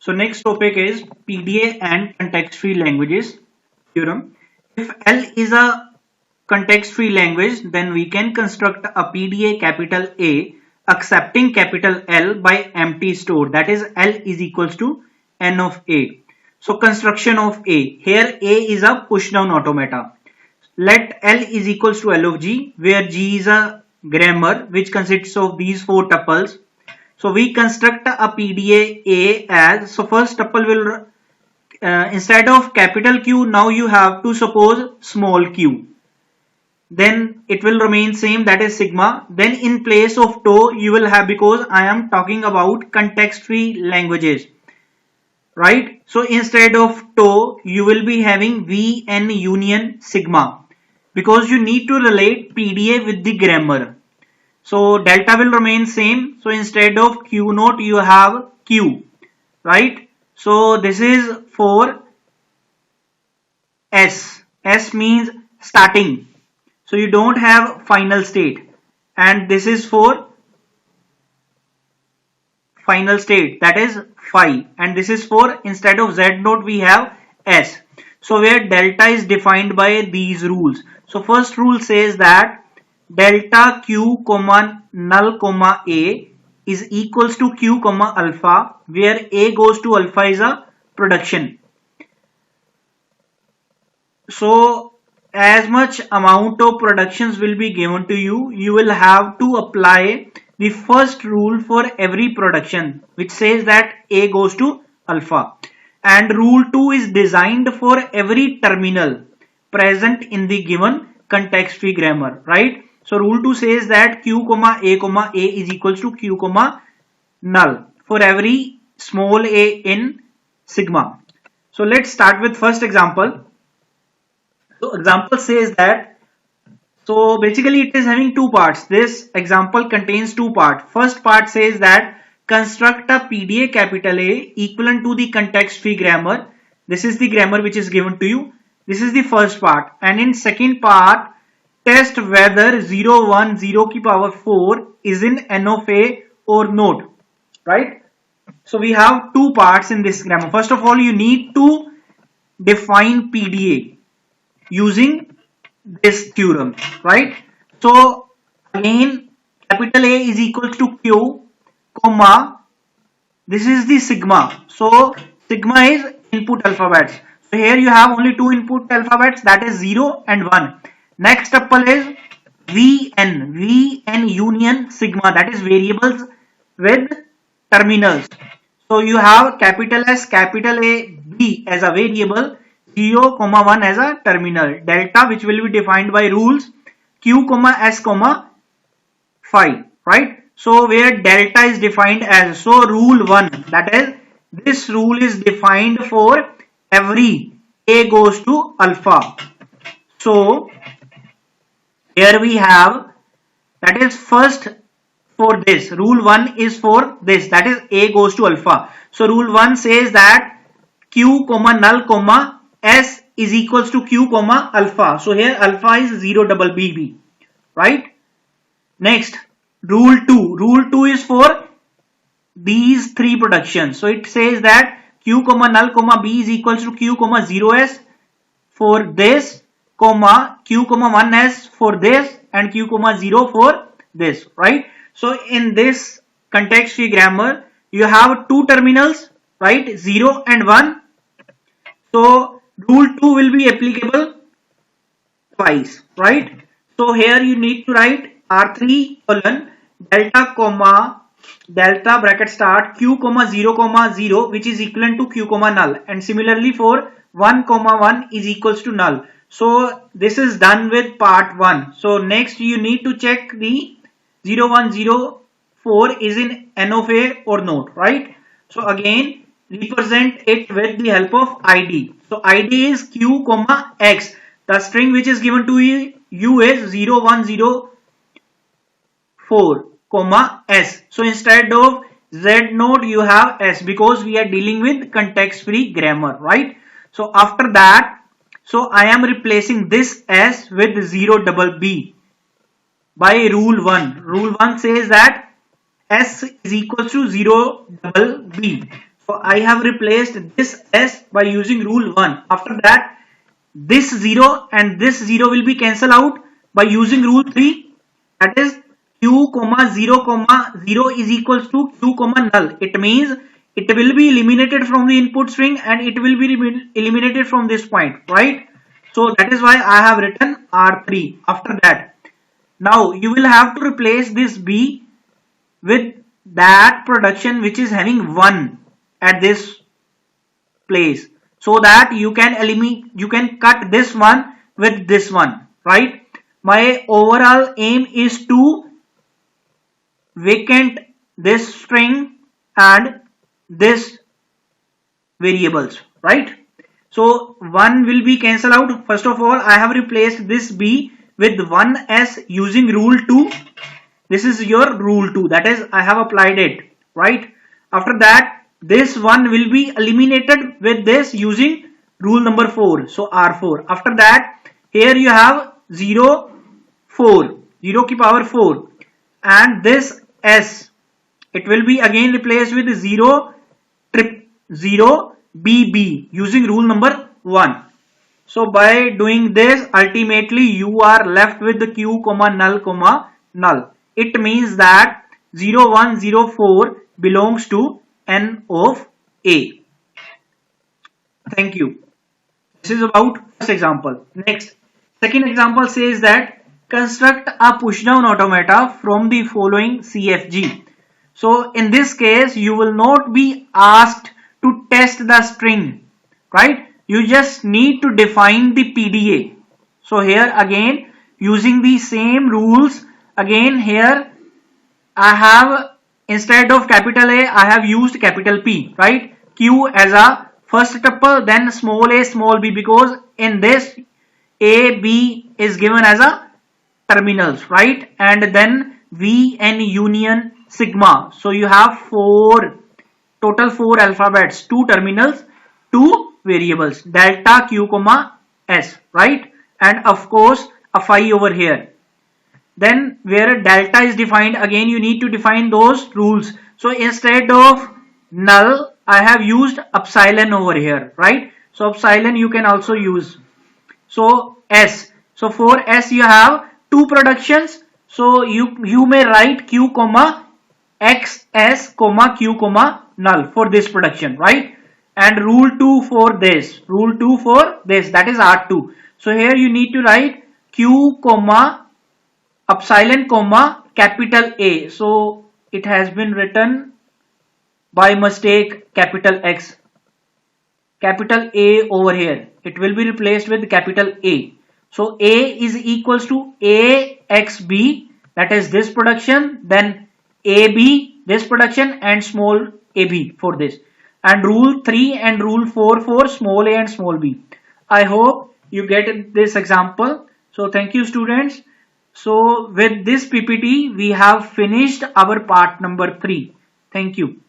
So next topic is PDA and context-free languages theorem. If L is a context-free language, then we can construct a PDA capital A accepting capital L by empty store. That is L is equals to N of A. So construction of A. Here A is a push down automata. Let L is equals to L of G, where G is a grammar which consists of these four tuples. So we construct a PDA A as, so first tuple will, instead of capital Q, now you have to suppose small q. Then it will remain same, that is sigma. Then in place of tau you will have, because I am talking about context free languages, right? So instead of tau you will be having Vn union sigma, because you need to relate PDA with the grammar. So delta will remain same. So instead of Q naught you have Q, right? So this is for S. S means starting. So you don't have final state. And this is for final state, that is phi. And this is for, instead of Z naught we have S. So where delta is defined by these rules. So first rule says that delta q comma null comma a is equals to q comma alpha, where a goes to alpha is a production. So as much amount of productions will be given to you, you will have to apply the first rule for every production, which says that a goes to alpha. And rule 2 is designed for every terminal present in the given context free grammar, right? So rule 2 says that q comma a is equals to q comma null for every small a in sigma. So let's start with first example. So example says that, so basically it is having two parts. This example contains two parts. First part says that construct a PDA capital A equivalent to the context free grammar. This is the grammar which is given to you. This is the first part. And in second part, test whether 0, 1, 0 की power 4 is in N of A or not, right? So we have two parts in this grammar. First of all, you need to define PDA using this theorem, right? So again, capital A is equal to Q, comma, this is the sigma. So sigma is input alphabets. So here you have only two input alphabets, that is 0 and 1. Next tuple is Vn union sigma, that is variables with terminals. So you have capital S, capital A, B as a variable, 0, 1 as a terminal, delta which will be defined by rules Q, S, phi, right? So where delta is defined as, so rule 1, that is this rule is defined for every A goes to alpha. So here we have, that is first for this, rule 1 is for this, that is A goes to alpha. So rule 1 says that Q, null, S is equals to Q, alpha. So here alpha is 0 double BB, right? Next, rule 2. Rule 2 is for these three productions. So it says that Q, null, B is equals to Q, 0S for this, Q, 1S for this, and Q, 0 for this, right? So in this context free grammar, you have two terminals, right? 0 and 1. So rule 2 will be applicable twice, right? So here you need to write R3 colon delta bracket start Q, 0, 0, which is equivalent to Q, null, and similarly for 1, 1 is equals to null. So this is done with part 1. So next you need to check the 0, 1, 0, 4 is in N of A or not, right? So again represent it with the help of ID. So ID is Q, X. The string which is given to you is 0, 1, 0, 4, S. So instead of Z node you have S, because we are dealing with context free grammar, right? So after that, so I am replacing this S with 0 double B by rule 1. Rule 1 says that S is equals to 0 double B. So I have replaced this S by using rule 1. After that, this 0 and this 0 will be cancelled out by using rule 3. That is q comma 0 comma 0 is equals to q comma null. It means it will be eliminated from the input string and it will be eliminated from this point, right? So that is why I have written R3 after that. Now you will have to replace this B with that production which is having 1 at this place, so that you can eliminate, you can cut this one with this one, right? My overall aim is to vacant this string and this variables, right? So 1 will be cancelled out. First of all, I have replaced this B with 1s using rule 2. This is your rule 2, that is I have applied it, right? After that, this one will be eliminated with this using rule number 4, so R4. After that, here you have 0, 4, 0 की power 4, and this S, it will be again replaced with 0, 0, BB using rule number 1. So by doing this, ultimately you are left with the q comma null. It means that 0104 belongs to n of A. Thank you. This is about first example. Next, second example says that construct a pushdown automata from the following CFG. So in this case, you will not be asked to test the string, right? You just need to define the PDA. So here again, using the same rules, again here I have, instead of capital A, I have used capital P, right? Q as a first tuple, then small a, small b, because in this A, B is given as a terminals, right? And then V and union sigma. So you have total 4 alphabets, 2 terminals, 2 variables, delta, q, comma, s, right? And of course a phi over here. Then where delta is defined, again you need to define those rules. So instead of null, I have used epsilon over here, right? So epsilon you can also use. So S. So for S you have 2 productions. So you may write q comma x s comma q comma null for this production, right? And rule 2 for this. Rule 2 for this, that is R2. So here you need to write q comma epsilon comma capital A. So it has been written by mistake capital X. Capital A over here. It will be replaced with capital A. So A is equals to AXB, that is this production, then AB, this production, and small ab for this. And rule 3 and rule 4 for small a and small b. I hope you get this example. So thank you students. So with this PPT, we have finished our part number 3. Thank you.